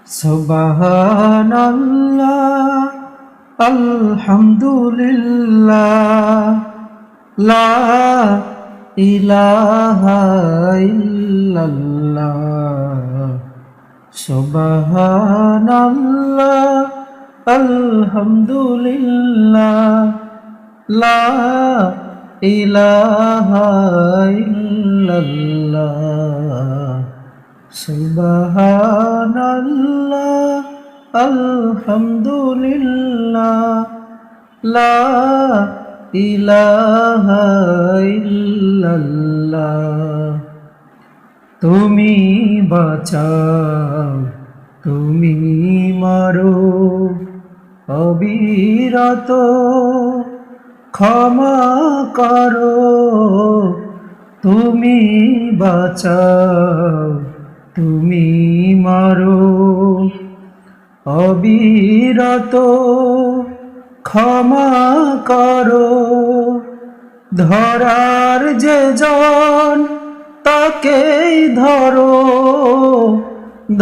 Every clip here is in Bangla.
সুবহানাল্লাহ আলহামদুলিল্লাহ লা ইলাহা ইল্লাল্লাহ সুবহানাল্লাহ আলহামদুলিল্লাহ লা ইলাহা ইল্লাল্লাহ সুবহানাল্লাহ আলহামদুলিল্লাহ লা ইলাহা ইল্লাল্লাহ তুমি বাঁচাও তুমি মারো অবিরত ক্ষমা করো তুমি বাঁচাও তুমি মারো অবিরত ক্ষমা করো ধরার যে জন তাকেই ধরো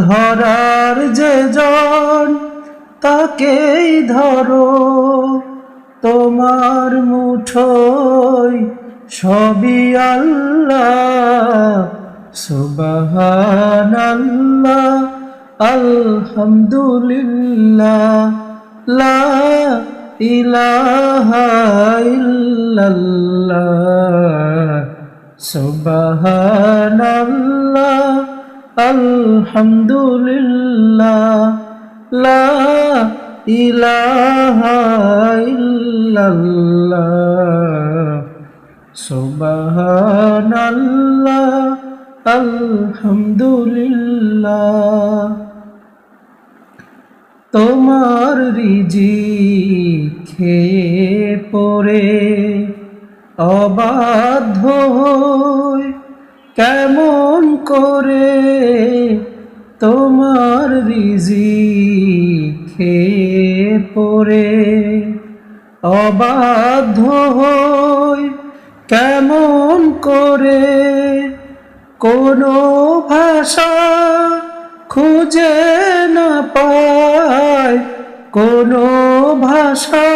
ধরার যে জন তাকেই ধরো তোমার মুঠোয় সবই আল্লাহ সুবহানাল্লাহ আলহামদুলিল্লাহ লা ইলাহা ইল্লাল্লাহ সুবহানাল্লাহ আলহামদুলিল্লাহ লা ইলাহা ইল্লাল্লাহ সুবহানাল্লাহ আলহামদুলিল্লাহ তোমার রিজিক খেয়ে পড়ে অবাধ্য হই কেমন করে তোমার রিজিক খেয়ে পড়ে অবাধ্য হই কেমন করে কোনো ভাষা খুঁজে না পায় কোনো ভাষা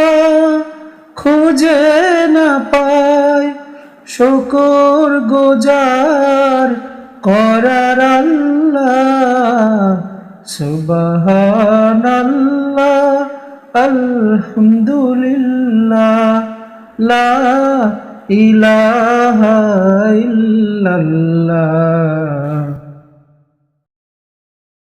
খুঁজে না পায় শুকর গুজার করার আল্লাহ সুবহানাল্লাহ আলহামদুলিল্লাহ লা ইলাহা ইল্লাল্লাহ